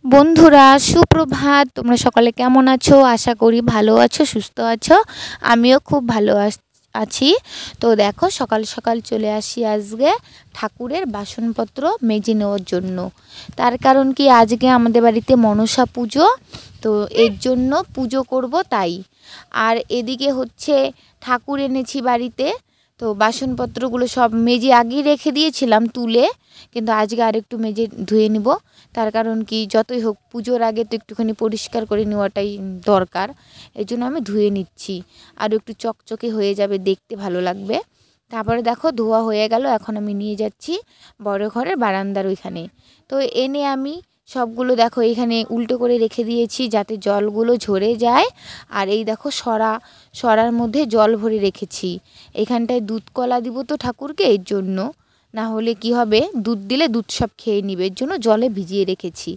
বন্ধুরা সুপ্রভাত। তোমরা সকালে কেমন আছো? আশা করি ভালো আছো, সুস্থ আছো। আমিও খুব ভালো আছি। তো দেখো সকাল সকাল চলে আসি আজকে ঠাকুরের বাসনপত্র মেজে নেওয়ার জন্য। তার কারণ কি, আজকে আমাদের বাড়িতে মনসা পুজো, তো এর জন্য পুজো করব তাই। আর এদিকে হচ্ছে ঠাকুর এনেছি বাড়িতে, তো বাসনপত্রগুলো সব মেজে আগেই রেখে দিয়েছিলাম তুলে, কিন্তু আজকে আরেকটু মেজে ধুয়ে নিব। তার কারণ কি, যতই হোক পুজোর আগে তো একটুখানি পরিষ্কার করে নেওয়াটাই দরকার। এই জন্য আমি ধুয়ে নিচ্ছি, আর একটু চকচকে হয়ে যাবে, দেখতে ভালো লাগবে। তারপরে দেখো ধোয়া হয়ে গেল, এখন আমি নিয়ে যাচ্ছি বড় ঘরের বারান্দার ওইখানে। তো এনে আমি সবগুলো দেখো এখানে উল্টো করে রেখে দিয়েছি যাতে জলগুলো ঝরে যায়। আর এই দেখো সরার মধ্যে জল ভরে রেখেছি। এখানটায় দুধ কলা দিব তো ঠাকুরকে, এর জন্য। না হলে কি হবে, দুধ দিলে দুধ সব খেয়ে নিবে, এর জন্য জলে ভিজিয়ে রেখেছি।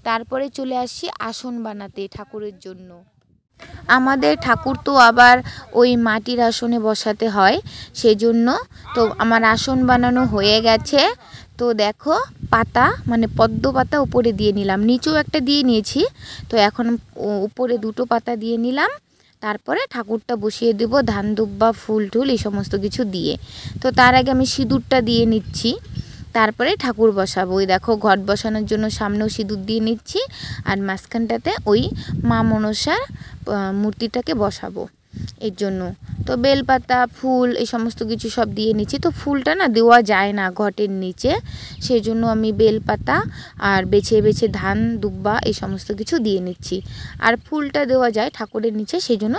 তারপরে চলে আসছি আসন বানাতে ঠাকুরের জন্য। আমাদের ঠাকুর তো আবার ওই মাটির আসনে বসাতে হয়, সেজন্য তো আমার আসন বানানো হয়ে গেছে। তো দেখো পাতা মানে পদ্ম পাতা উপরে দিয়ে নিলাম, নিচেও একটা দিয়ে নিয়েছি। তো এখন উপরে দুটো পাতা দিয়ে নিলাম। তারপরে ঠাকুরটা বসিয়ে দেব ধান দুব্বা ফুল টুল এই সমস্ত কিছু দিয়ে। তো তার আগে আমি সিঁদুরটা দিয়ে নিচ্ছি, তারপরে ঠাকুর বসাবো। ওই দেখো ঘট বসানোর জন্য সামনেও সিঁদুর দিয়ে নিচ্ছি, আর মাঝখানটাতে ওই মা মনসার মূর্তিটাকে বসাবো এর জন্য। তো বেলপাতা ফুল এই সমস্ত কিছু সব দিয়ে নিচ্ছি। তো ফুলটা না দেওয়া যায় না ঘটের নিচে, সেই জন্য আমি বেলপাতা আর বেছে বেছে ধান দুব্বা এই সমস্ত কিছু দিয়ে নিচ্ছি। আর ফুলটা দেওয়া যায় ঠাকুরের নিচে, সেই জন্য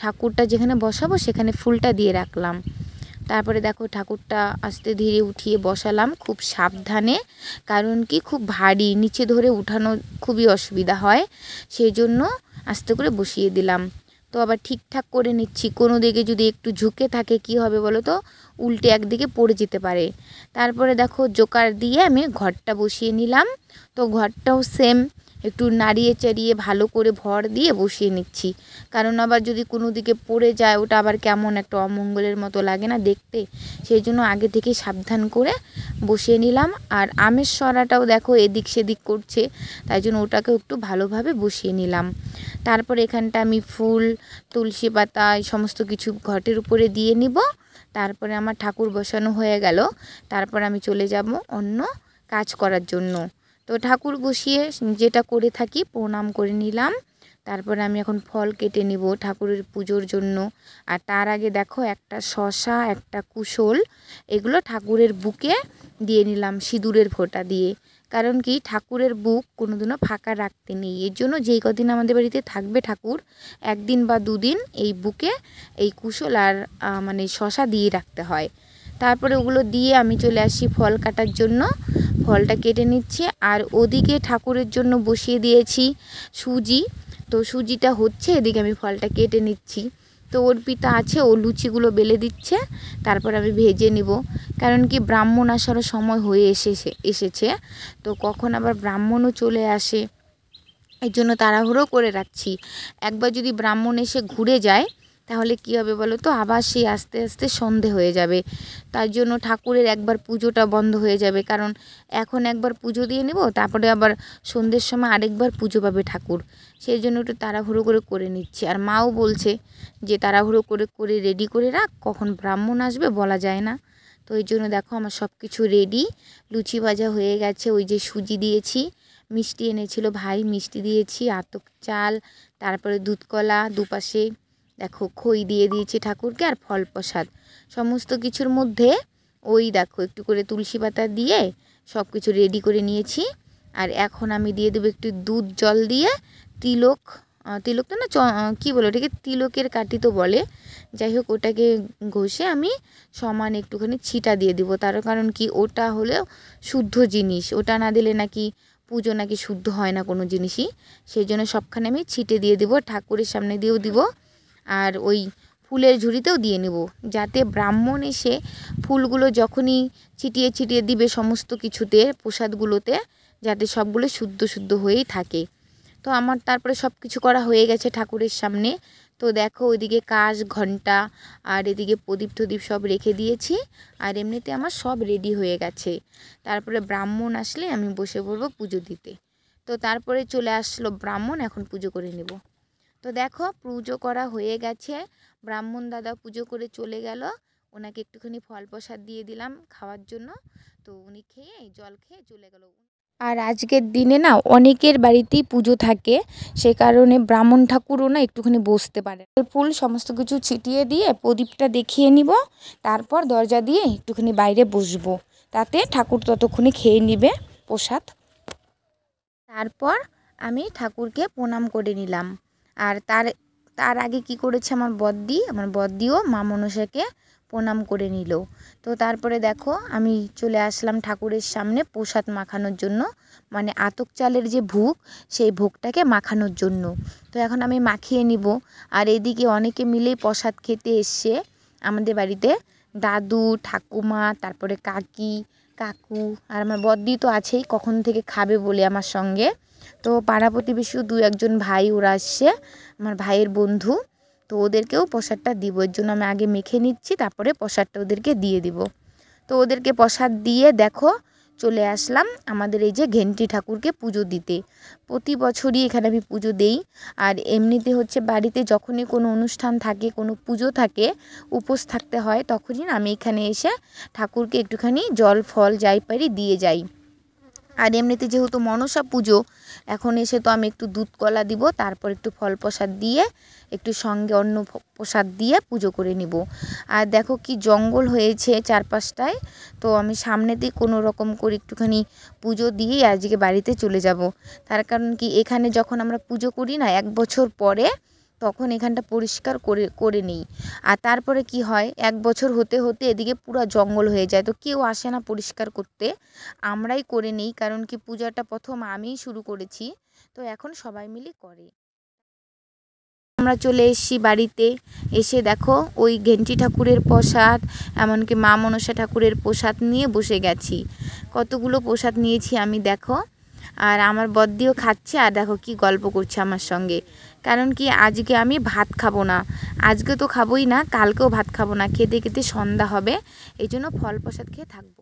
ঠাকুরটা যেখানে বসাবো সেখানে ফুলটা দিয়ে রাখলাম। তারপরে দেখো ঠাকুরটা আস্তে ধীরে উঠিয়ে বসালাম খুব সাবধানে, কারণ কি খুব ভারী, নিচে ধরে উঠানো খুবই অসুবিধা হয়, সেই জন্য আস্তে করে বসিয়ে দিলাম। তো আবার ঠিকঠাক করে নিচ্ছি, কোনো দিকে যদি একটু ঝুঁকে থাকে কি হবে বলো তো, উল্টে একদিকে পড়ে যেতে পারে। তারপরে দেখো জোকার দিয়ে আমি ঘরটা বসিয়ে নিলাম। তো ঘরটাও সেম একটু নাড়িয়ে চাড়িয়ে ভালো করে ভর দিয়ে বসিয়ে নিচ্ছি, কারণ আবার যদি কোনো দিকে পড়ে যায় ওটা আবার কেমন একটা অমঙ্গলের মতো লাগে না দেখতে, সেই জন্য আগে থেকে সাবধান করে বসিয়ে নিলাম। আর আমের সরাটাও দেখো এদিক সেদিক করছে, তাই জন্য ওটাকেও একটু ভালোভাবে বসিয়ে নিলাম। তারপর এখানটা আমি ফুল তুলসী পাতা এই সমস্ত কিছু ঘটের উপরে দিয়ে নিব। তারপরে আমার ঠাকুর বসানো হয়ে গেল, তারপর আমি চলে যাব অন্য কাজ করার জন্য। তো ঠাকুর বসিয়ে যেটা করে থাকি প্রণাম করে নিলাম। তারপরে আমি এখন ফল কেটে নিব ঠাকুরের পুজোর জন্য। আর তার আগে দেখো একটা শসা একটা কুশল এগুলো ঠাকুরের বুকে দিয়ে নিলাম সিঁদুরের ফোঁটা দিয়ে, কারণ কি ঠাকুরের বুক কোনোদিনও ফাঁকা রাখতে নেই, এর জন্য যেই কদিন আমাদের বাড়িতে থাকবে ঠাকুর একদিন বা দুদিন এই বুকে এই কুশল আর মানে শসা দিয়ে রাখতে হয়। তারপরে ওগুলো দিয়ে আমি চলে আসি ফল কাটার জন্য, ফলটা কেটে নিচ্ছি। আর ওদিকে ঠাকুরের জন্য বসিয়ে দিয়েছি সুজি, তো সুজিটা হচ্ছে, এদিকে আমি ফলটা কেটে নিচ্ছি। তো অর্পিতা আছে, ও লুচিগুলো বেলে দিচ্ছে, তারপর আমি ভেজে নিব। কারণ কি ব্রাহ্মণ আসারও সময় হয়ে এসেছে, তো কখন আবার ব্রাহ্মণও চলে আসে, এই জন্য তাড়াহুড়ো করে রাখছি। একবার যদি ব্রাহ্মণ এসে ঘুরে যায় তাহলে কি হবে বলো তো, আবার সেই আস্তে আস্তে সন্ধে হয়ে যাবে। তার জন্য ঠাকুরের একবার পুজোটা বন্ধ হয়ে যাবে, কারণ এখন একবার পুজো দিয়ে নেব, তারপরে আবার সন্ধ্যের সময় আরেকবার পুজো পাবে ঠাকুর, সেই জন্য একটু তাড়াহুড়ো করে নিচ্ছি। আর মাও বলছে যে তাড়াহুড়ো করে রেডি করে রাখ, কখন ব্রাহ্মণ আসবে বলা যায় না। তো এই জন্য দেখো আমার সব কিছু রেডি, লুচি ভাজা হয়ে গেছে, ওই যে সুজি দিয়েছি, মিষ্টি এনেছিল ভাই মিষ্টি দিয়েছি, আতপ চাল, তারপরে দুধ কলা, দুপাশে দেখো খই দিয়ে দিয়েছি ঠাকুরকে, আর ফল প্রসাদ সমস্ত কিছুর মধ্যে ওই দেখো একটু করে তুলসী পাতা দিয়ে সব কিছু রেডি করে নিয়েছি। আর এখন আমি দিয়ে দেবো একটু দুধ জল দিয়ে তিলক, তিলক তো না কী বলে ওটাকে, তিলকের কাঠি তো বলে, যাই হোক ওটাকে ঘষে আমি সমান একটুখানি ছিটা দিয়ে দিব। তার কারণ কি ওটা হলো শুদ্ধ জিনিস, ওটা না দিলে নাকি পুজো নাকি শুদ্ধ হয় না কোনো জিনিসই, সেই জন্য সবখানে আমি ছিটে দিয়ে দিব, ঠাকুরের সামনে দিয়েও দিব, আর ওই ফুলের ঝুড়িতেও দিয়ে নেব, যাতে ব্রাহ্মণ এসে ফুলগুলো যখনই ছিটিয়ে ছিটিয়ে দিবে সমস্ত কিছুতে প্রসাদগুলোতে, যাতে সবগুলো শুদ্ধ শুদ্ধ হয়েই থাকে। তো আমার তারপরে সব কিছু করা হয়ে গেছে ঠাকুরের সামনে। তো দেখো ওইদিকে কাঁচ ঘন্টা আর এদিকে প্রদীপ টদীপ সব রেখে দিয়েছি, আর এমনিতে আমার সব রেডি হয়ে গেছে। তারপরে ব্রাহ্মণ আসলে আমি বসে পড়বো পুজো দিতে। তো তারপরে চলে আসলো ব্রাহ্মণ, এখন পুজো করে নেব। তো দেখো পুজো করা হয়ে গেছে, ব্রাহ্মণ দাদা পুজো করে চলে গেল, ওনাকে একটুখানি ফল প্রসাদ দিয়ে দিলাম খাওয়ার জন্য। তো উনি খেয়ে জল খেয়ে চলে গেল। আর আজকের দিনে না অনেকের বাড়িতেই পুজো থাকে, সে কারণে ব্রাহ্মণ ঠাকুরও না একটুখানি বসতে পারে। ফুল সমস্ত কিছু ছিটিয়ে দিয়ে প্রদীপটা দেখিয়ে নিব, তারপর দরজা দিয়ে একটুখানি বাইরে বসবো, তাতে ঠাকুর ততক্ষণে খেয়ে নিবে প্রসাদ। তারপর আমি ঠাকুরকে প্রণাম করে নিলাম। আর তার আগে কি করেছে আমার বদ্দিও মা মনসাকে প্রণাম করে নিল। তো তারপরে দেখো আমি চলে আসলাম ঠাকুরের সামনে প্রসাদ মাখানোর জন্য, মানে আতক চালের যে ভোগ, সেই ভোগটাকে মাখানোর জন্য। তো এখন আমি মাখিয়ে নিব। আর এদিকে অনেকে মিলেই প্রসাদ খেতে এসছে আমাদের বাড়িতে, দাদু ঠাকুমা, তারপরে কাকু আর আমার বদ্দি তো আছেই, কখন থেকে খাবে বলে আমার সঙ্গে। তো পাড়া প্রতিবেশীও দু একজন ভাই ওরা আসছে, আমার ভাইয়ের বন্ধু। তো ওদেরকেও প্রসাদটা দিব, এর জন্য আমি আগে মেখে নিচ্ছি, তারপরে প্রসাদটা ওদেরকে দিয়ে দিব। তো ওদেরকে প্রসাদ দিয়ে দেখো চলে আসলাম আমাদের এই যে ঘেন্টি ঠাকুরকে পুজো দিতে। প্রতি বছরই এখানে আমি পুজো দেই। আর এমনিতে হচ্ছে বাড়িতে যখনই কোনো অনুষ্ঠান থাকে, কোনো পুজো থাকে, উপোস থাকতে হয়, তখনই আমি এখানে এসে ঠাকুরকে একটুখানি জল ফল যাই পারি দিয়ে যাই। আর এমনিতে যেহেতু মনসা পুজো, এখন এসে তো আমি একটু দুধ কলা দিব, তারপর একটু ফল প্রসাদ দিয়ে, একটু সঙ্গে অন্য প্রসাদ দিয়ে পুজো করে নিব। আর দেখো কি জঙ্গল হয়েছে চারপাশটায়, তো আমি সামনেতেই কোনো রকম করে একটুখানি পুজো দিয়েই আজকে বাড়িতে চলে যাব। তার কারণ কি, এখানে যখন আমরা পুজো করি না 1 বছর পরে, তখন এখানটা পরিষ্কার করে নিই। আর তারপরে কি হয়, 1 বছর হতে হতে এদিকে পুরো জঙ্গল হয়ে যায়, তো কেউ আসে না পরিষ্কার করতে, আমরাই করে নিই। কারণ কি পূজাটা প্রথম আমিই শুরু করেছি, তো এখন সবাই মিলে করে। আমরা চলে এসেছি বাড়িতে, এসে দেখো ওই ঘেন্টি ঠাকুরের প্রসাদ, এমনকি মা মনসা ঠাকুরের প্রসাদ নিয়ে বসে গেছি। কতগুলো প্রসাদ নিয়েছি আমি দেখো। আর আমার বদ্দিও খাচ্ছে, আর দেখো কি গল্প করছে আমার সঙ্গে। কারণ কি আজকে আমি ভাত খাবো না, আজকে তো খাবোই না, কালকেও ভাত খাবো না, খেতে খেতে সন্ধ্যা হবে, এই জন্য ফল প্রসাদ খেয়ে থাকবো।